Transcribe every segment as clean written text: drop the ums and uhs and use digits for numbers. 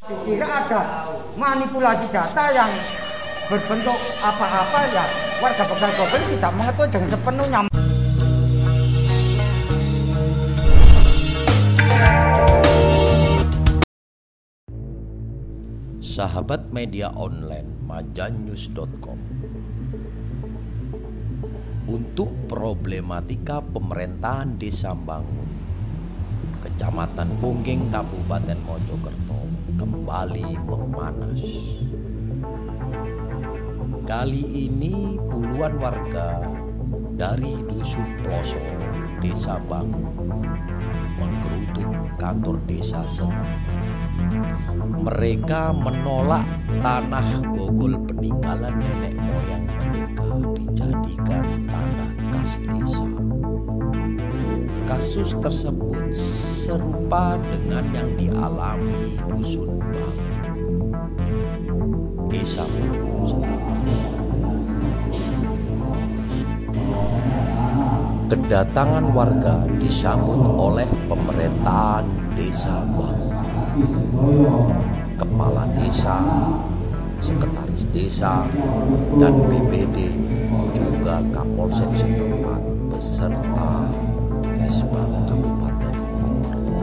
Dikira ada manipulasi data yang berbentuk apa-apa, ya warga Begal Gobel tidak mengetahui dengan sepenuhnya. Sahabat media online majanews.com, untuk problematika pemerintahan Desa Bangun, Kecamatan Pungging, Kabupaten Mojokerto kembali memanas. Kali ini puluhan warga dari dusun Ploso, Desa Bangun menggeruduk kantor desa setempat. Mereka menolak tanah gogol peninggalan nenek moyang mereka dijadikan tanah kas desa. Kasus tersebut serupa dengan yang dialami dusun Bangun, Desa Bangun setempat. Kedatangan warga disambut oleh pemerintahan Desa Bangun, kepala desa, sekretaris desa, dan BPD, juga Kapolsek setempat beserta Kesbag Kabupaten Mojokerto.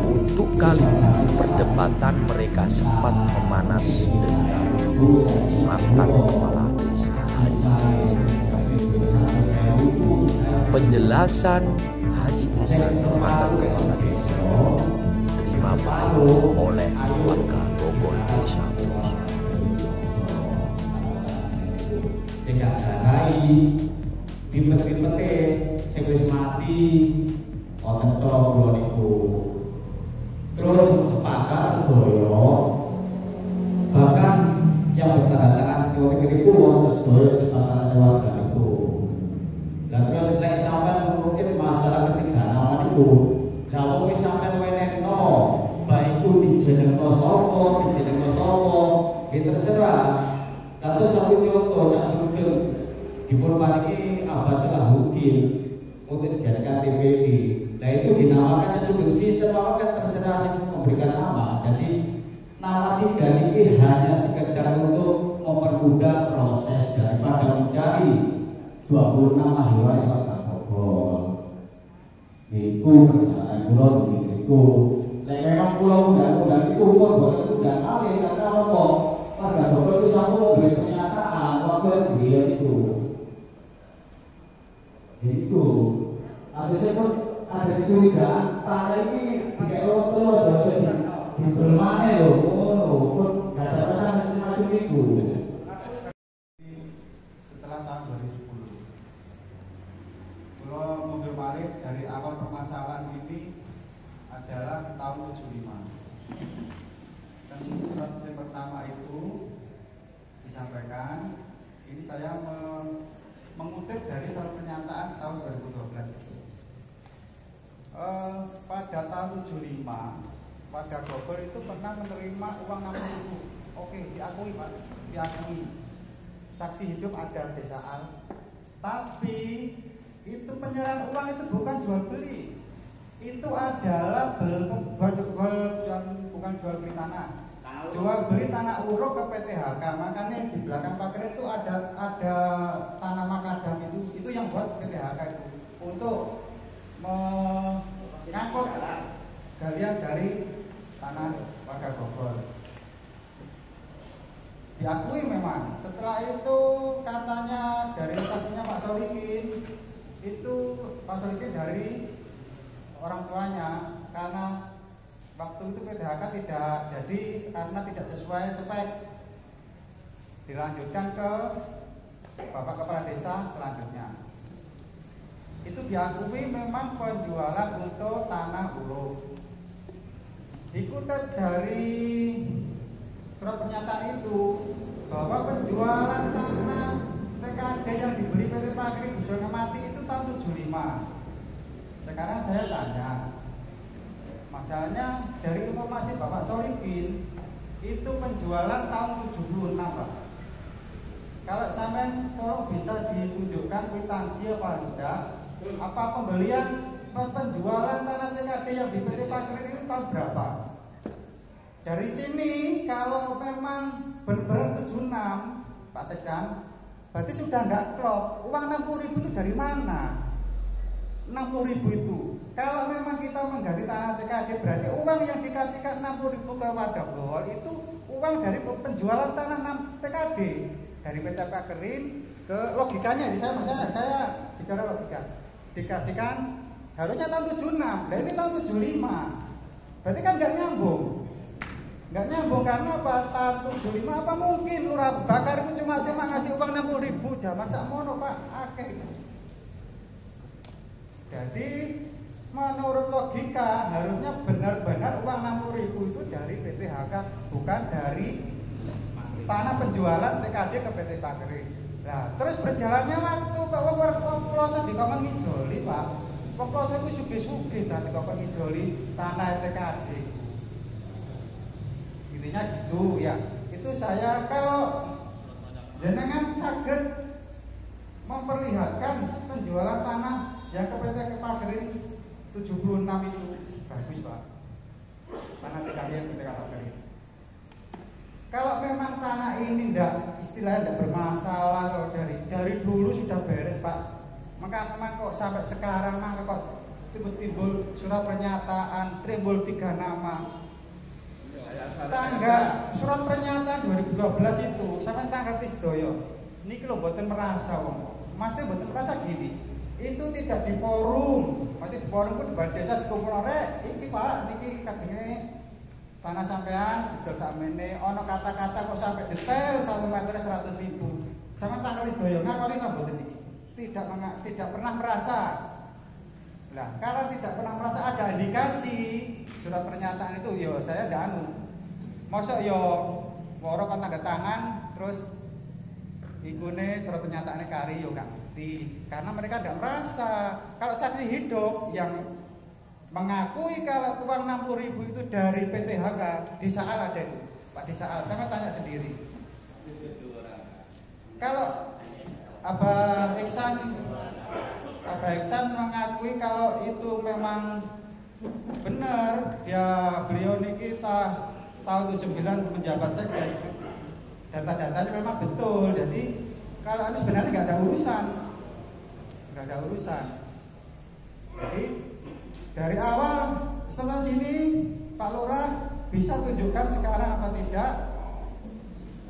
Untuk kali ini perdebatan mereka sempat memanas dengan mantan kepala desa Haji Ihsan. Penjelasan Haji Ihsan, mantan kepala desa, tidak diterima baik oleh warga Gogol Desa Ploso. Cegah darai, ribet-ribete, sing wis mati, wonten to kula niku. Terus sepakat sedaya, bahkan yang bertanda tangan kula niku wonten sedaya sepakat warga niku. Lah terus nek sampean mungkin masalah ketiga nama niku, lha wis sampean wenehno, baik iku dijenengno sapa, dijenengno sapa, ya terserah. Kados satu contoh tak sugeng dipun paringi Abbas Salahuddin untuk dijadikan TPI. Nah itu dinamakan sugeng sinten mawon kan terserah sing memberikan nama. Jadi nama tiga ini hanya sekedar untuk mempermudah proses daripada mencari 26 ahli waris warga Gogol. Iku perjalanan kula niku. Nek memang kula undang-undang iku pun boten undang alih karena apa? Warga Gogol itu sampun memberi pernyataan waktu dia itu. Itu harusnya pun ada kecurigaan tanah ini dikai telur jadi dibermane lho, pun gak ada pesan semacam itu. Setelah tahun 2010, kalau mobil balik dari awal permasalahan ini adalah tahun 75. Dan surat yang pertama itu disampaikan, ini saya mengutip dari surat pernyataan tahun 2012 itu. Pada tahun 75, warga Gogol itu pernah menerima uang 60.000. Oke, diakui Pak, diakui. Saksi hidup ada Desa Al. Tapi itu penyerahan uang itu bukan jual beli. Itu adalah bukan jual beli tanah. Jual beli tanah uruk ke PTHK. Makanya di belakang pagar itu ada tanah makadam itu yang buat PTHK itu untuk mengangkut galian dari tanah warga Gogol. Diakui memang. Setelah itu katanya dari saksinya Pak Solikin, itu Pak Solikin dari orang tuanya karena waktu itu PTHK tidak jadi karena tidak sesuai spek. Dilanjutkan ke Bapak Kepala Desa selanjutnya. Itu diakui memang penjualan untuk tanah uruk. Dikutip dari surat pernyataan itu bahwa penjualan tanah TKD yang dibeli PT Pakri Busana Mati itu tahun 75. Sekarang saya tanya, masalahnya dari informasi Bapak Solikin itu penjualan tahun 76 Pak. Kalau sampai tolong bisa ditunjukkan kwitansi apa enggak, apa pembelian penjualan tanah TKD yang di PT Pakri itu tahun berapa? dari sini kalau memang benar-benar 76 Pak Sekdan, berarti sudah nggak klop. Uang 60.000 itu dari mana? 60.000 itu kalau memang kita menggali tanah TKD, berarti uang yang dikasihkan 60.000 ke Warga Grogol itu uang dari penjualan tanah TKD dari PT Pakerin. Ke logikanya ini saya bicara logika, dikasihkan harusnya tahun 76, nah ini tahun 75, berarti kan nggak nyambung karena apa? Tahun 75 apa mungkin Lurah Bakar itu cuma ngasih uang 60.000 zaman sakmono Pak, akeh itu. Jadi menurut logika harusnya benar-benar uang 60.000 itu dari PT HK, bukan dari tanah penjualan TKD ke PT Pakerin. Nah, terus berjalannya waktu kok wong Ploso dikon ngijoli, Pak. Wong Ploso kuwi sugih-sugih ta dikon ngijoli tanah TKD. Intinya gitu ya. Itu saya kalau jenengan saged memperlihatkan penjualan tanah yang ke PT Pakerin 76 itu bagus, Pak. Tanah TKD yang PT Pakerin. Kalau memang tanah ini istilahnya tidak bermasalah atau dari dulu sudah beres, Pak. Maka kok sampai sekarang kok timbul surat pernyataan, timbul 3 nama. Tanggal surat pernyataan 2012 itu sampai tanggal tisdoyo. Niki lho mboten merasa wong. Mesti mboten merasa gini. Itu tidak di forum. Mesti di forum ku di desa dikumpul rek, iki Pak, niki kajenge tanah sampean didol sakmene ana kata-kata kok sampai detail 1 meter 100.000. Sama tanggal sedaya ngakoni ta mboten iki? Tidak pernah merasa. Nah, kalau tidak pernah merasa ada indikasi surat pernyataan itu yo saya ndak anu. Mosok yo woro kon tanda tangan terus ikune surat pernyataane kari yo gak ngerti. Karena mereka tidak merasa. Kalau saksi hidup yang mengakui kalau uang 60.000 itu dari PT HK di Saal ada itu, Pak di Saal, saya tanya sendiri. Kalau Abah Iksan mengakui kalau itu memang benar, beliau ini kita tahun 79 menjabat sekdes, data-datanya memang betul. Jadi kalau itu sebenarnya nggak ada urusan. Jadi dari awal setelah sini Pak Lurah bisa tunjukkan sekarang apa tidak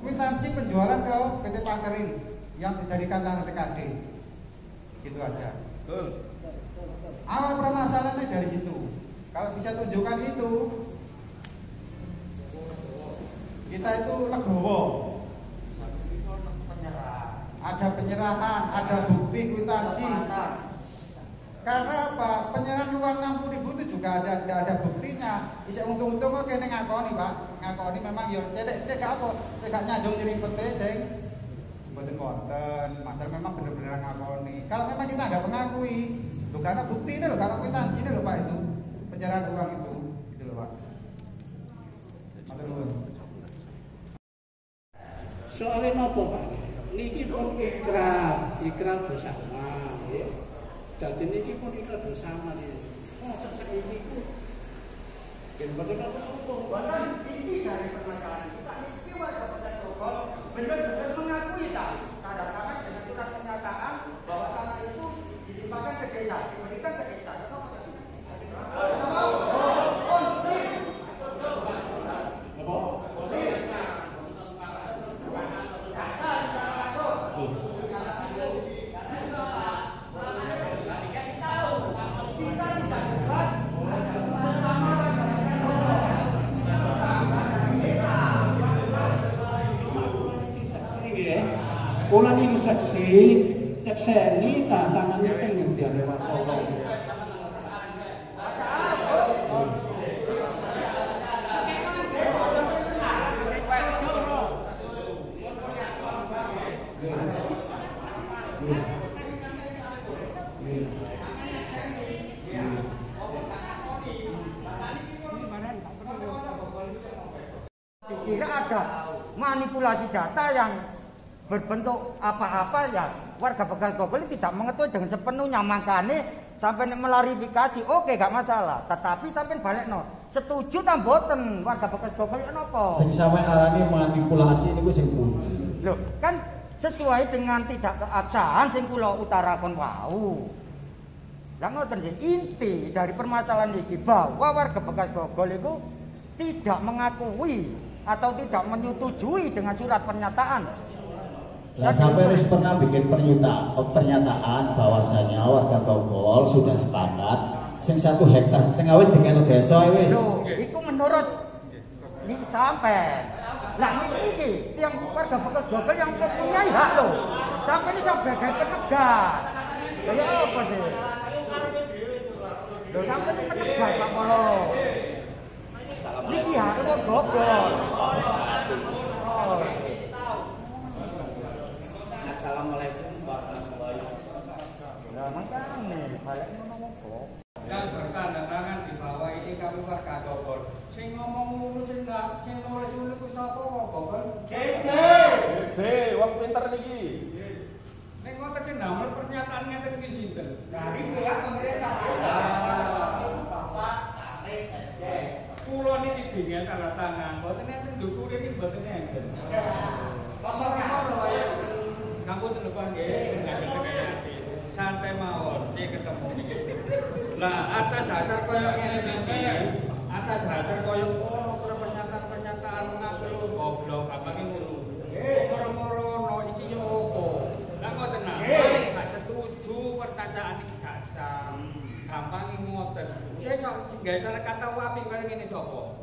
kwitansi penjualan ke PT Pakerin yang dijadikan tanah TKD, gitu aja. Awal permasalahannya dari situ. Kalau bisa tunjukkan itu, kita itu legowo. Ada penyerahan, ada bukti kwitansi. Karena apa? Penyerahan uang 60.000 itu juga ada buktinya. Bisa untung-untung kok kene ngakoni, Pak. Ngakoni memang yo cek apa? Cek nyajung nyerimpete sing mboten wonten. Masalah memang bener-bener ngakoni. Kalau memang kita enggak mengakui, lho karena bukti ini lho, karena kwitansi ini lho Pak itu. Penyerahan uang itu. Gitu lho, Pak. Matur nuwun. Soalnya napa, Pak? Niki pun ikrar bersama, ya. Jadi niki pun ikrar bersama nih. Oh, saiki ku ben bener apa? Bahkan inti dari permasalahan kita ini Warga Kota Grogol benar-benar mengakui tanda tangan dengan surat pernyataan bahwa tanah itu dilimpahkan ke desa, diberikan ke desa. Kula niku saksi tekseni tantangannya pengen diare Warkolo. Dikira ada manipulasi data yang berbentuk apa-apa ya warga Begal Grogol tidak mengetahui dengan sepenuhnya, makanya sampai melarifikasi oke gak masalah, tetapi sampai balik setuju ta mboten warga bekas Gogol iki napa? Sing sampe arane manipulasi niku sing pundi? Lho, kan sesuai dengan tidak keabsahan sing kula utarakan wau. Lah ngoten sih inti dari permasalahan iki bahwa warga bekas Gogol itu tidak mengakui atau tidak menyetujui dengan surat pernyataan. Lah sampai wis pernah bikin pernyataan bahwasanya warga Gogol sudah sepakat sing 1,5 hektar wis dikene desa wis. Lho, iku menurut niki sampai. Lah niki yang warga bekas Gogol yang mempunyai hak lho. Sampai ini sebagai penegak. Ya apa sih? Lho sampai ini penegak Pak Polo. Niki hak kok Gogol. Assalamualaikum warahmatullahi wabarakatuh. Lah makane balik ngono kok. Yang bertanda tangan di bawah ini kami warga Gogol. Sing ngomong ngono sing nulis ngono ku sapa wong Gogol? Gede, wong pinter niki. Nek ngoten sing ndamel pernyataan ngeten iki sinten? Dari pihak pemerintah desa. Bapak Tarik saja. Kula niki bingung tanda tangan, mboten enten ndukure niki mboten enten. Kosong saya nganggo telepon nggih, santai mawon, dia ketemu niki. Lah atas dasar koyo ngene sampeyan, atas dasar koyo ono surat pernyataan ngaku goblok abang ngono. Moro-moro no iki yo opo? Lah kok tenang, gak setuju pertanyaan iki gak sah. Gampang ngoten. Sesuk gawe kata apik kaya ngene sapa?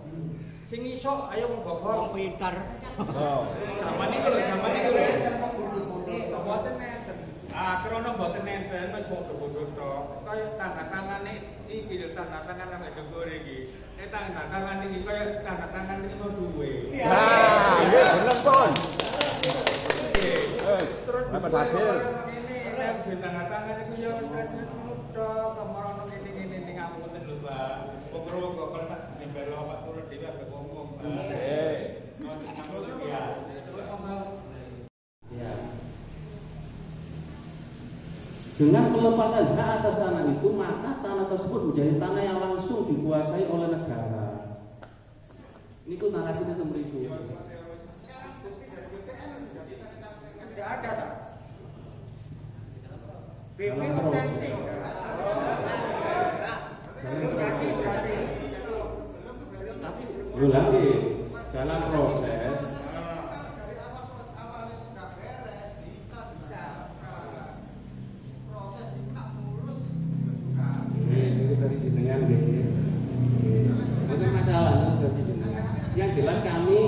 Sing iso ayo wong Gogol pinter. Zaman iki lho, zaman iki lho. Mboten nenten. Krana mboten nenten wis bodho-bodho tok. Kaya tanda tangane iki lho tanda tangan nang Gogol iki. Nek tanda tangan iki kaya tanda tangan iki mau duwe. Nah, iya bener Pun. Terus Apa hadir? Ini tes tanda tangan iku yo wis tok, kemarono ngene-ngene ning ngapunten lho, Pak. Pokro Gogol tak nembel awak turun dhewe ambek wong-wong, Pak. Ya. Dengan pelepasan hak atas tanah itu, maka tanah tersebut menjadi tanah yang langsung dikuasai oleh negara. Ini ku narasinya temeriku. Tidak ada tak? BP otentik. Belum lagi dalam proses. Ini dari jenengan gitu. Itu masalah dari jenengan. Yang jelas kami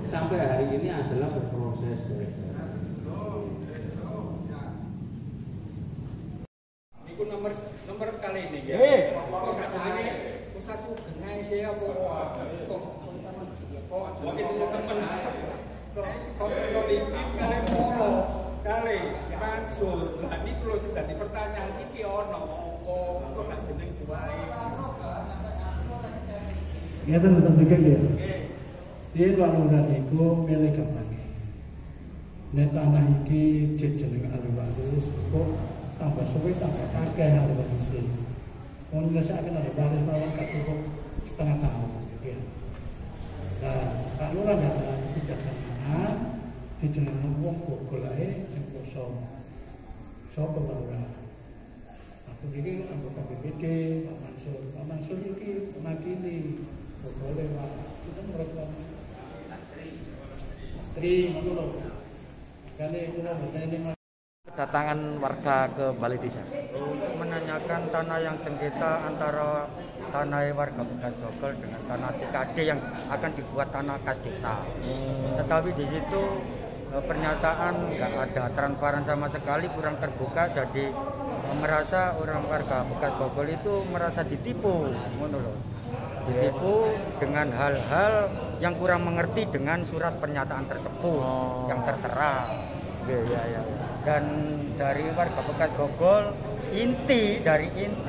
sampai hari ini adalah berproses. Niku nomor kali ini ya. Kok gak jenenge pusatku genai saya apa? Kok mungkin teman-teman. Kok solidik kali moro kali mansur. Lah niku lho sing dadi pertanyaan iki ono apa kok gak jeneng diwae. Ya teman-teman juga ya. Dia bangunan itu milik kampanye. Nek tanah iki jeneng alus kok tambah suwe tambah akeh alus iki. Mun ngesake ada baris lawan tak cukup setengah tahun ya. Nah, Pak Lurah ada bijaksanaan di jeneng wong Gogol ae sing kosong. Sopo Pak Lurah? Aku iki anggota BPD, Pak Mansur iki makili boleh Pak. Itu mereka Tri ngono lho. Kali kula bertanya kedatangan warga ke Balai Desa Untuk menanyakan tanah yang sengketa antara tanah warga bekas Gogol dengan tanah TKD yang akan dibuat tanah kas desa. Tetapi di situ pernyataan nggak ada transparan sama sekali, kurang terbuka, jadi merasa orang warga bekas Gogol itu merasa ditipu, ngono loh. Ditipu dengan hal-hal yang kurang mengerti dengan surat pernyataan tersebut yang tertera. Dan dari warga bekas Gogol, inti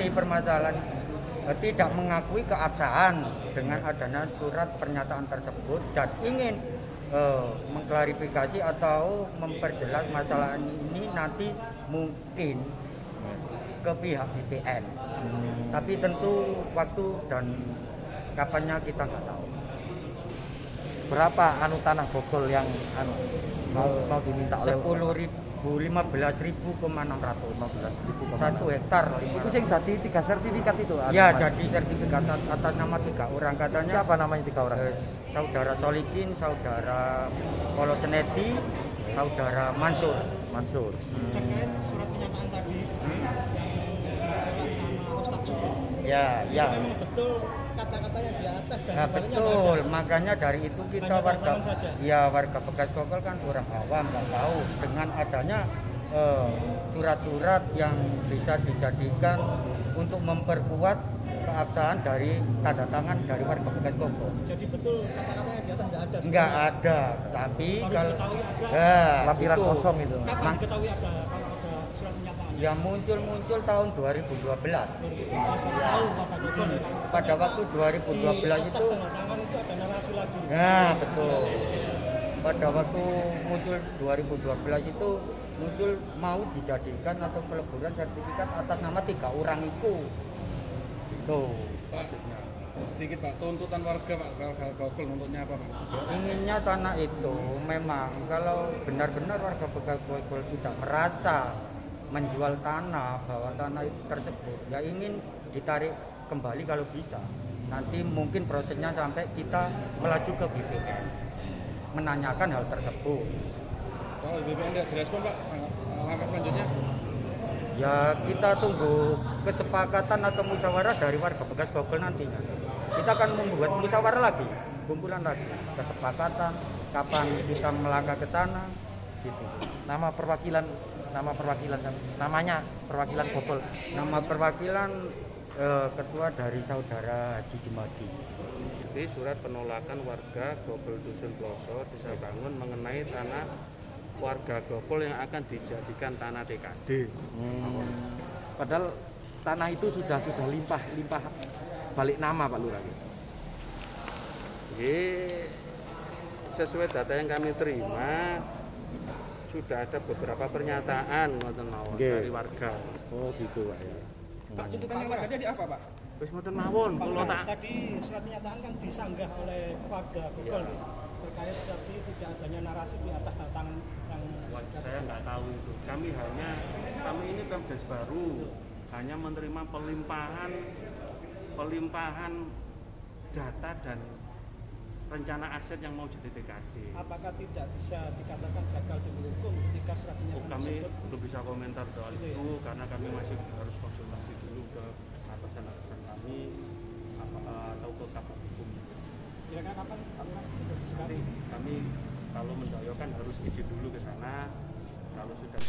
permasalahan tidak mengakui keabsahan dengan adanya surat pernyataan tersebut dan ingin mengklarifikasi atau memperjelas masalah ini nanti mungkin ke pihak BPN. Tapi tentu waktu dan kapannya kita nggak tahu. Berapa tanah Gogol yang mau diminta oleh 10.000, 15.600. 1 hektar. Itu sing dadi 3 sertifikat itu. Ya, jadi sertifikat atas nama 3 orang katanya. Siapa namanya 3 orang? Saudara Solikin, saudara Polo Senedi, saudara Mansur. Terkait surat pernyataan tadi yang sama Ustadz Suko. Ya. Memang betul kata-katanya di atas dan Betul. Makanya dari itu kita warga bekas Gogol kan kurang awam, nggak tahu dengan adanya surat-surat yang bisa dijadikan untuk memperkuat keabsahan dari tanda tangan dari warga bekas Gogol. Jadi betul kata-katanya di atas nggak ada. Tapi kalau lampiran kosong itu. Kapan diketahui ada kalau ada surat pernyataan? Ya muncul tahun 2012. Pada waktu 2012 itu Tanda tangan itu ada narasi lagi. Nah, betul. Pada waktu muncul 2012 itu muncul mau dijadikan atau peleburan sertifikat atas nama 3 orang itu. Itu maksudnya. Sedikit Pak, tuntutan warga Gogol nuntutnya apa Pak? Inginnya tanah itu memang kalau benar-benar warga bekas Gogol tidak merasa menjual tanah, bahwa tanah itu tersebut ya ingin ditarik kembali kalau bisa. Nanti mungkin prosesnya sampai kita melaju ke BPN menanyakan hal tersebut. Kalau BPN tidak direspon Pak, langkah selanjutnya? Ya kita tunggu kesepakatan atau musyawarah dari warga bekas Gogol nantinya. Kita akan membuat musyawarah lagi, kumpulan lagi, kesepakatan kapan kita melangkah ke sana gitu. Namanya perwakilan Gogol. Nama perwakilan ketua dari saudara Haji Jumadi. Jadi surat penolakan warga Gogol Dusun Ploso Desa Bangun mengenai tanah warga Gogol yang akan dijadikan tanah TKD. Padahal tanah itu sudah limpah balik nama Pak Lurah. Sesuai data yang kami terima sudah ada beberapa pernyataan dari warga. Oh gitu Pak ya. Pak, tuntutan yang warga di apa Pak? Wis mboten mawon, kula tak Tadi surat pernyataan kan disanggah oleh warga Gogol terkait tadi tidak adanya narasi di atas tanda tangan yang saya nggak tahu itu. Kami ini Pemdes baru hanya menerima pelimpahan data dan rencana aset yang mau jadi TKD. Apakah tidak bisa dikatakan gagal demi hukum ketika surat pernyataan Kami tersebut? belum bisa komentar soal itu karena kami masih harus konsultasi dulu ke atasan-atasan kami atau ke kabak hukum. Kira-kira kapan sekali? Kami kalau mendoyokan harus izin dulu ke sana. Kalau sudah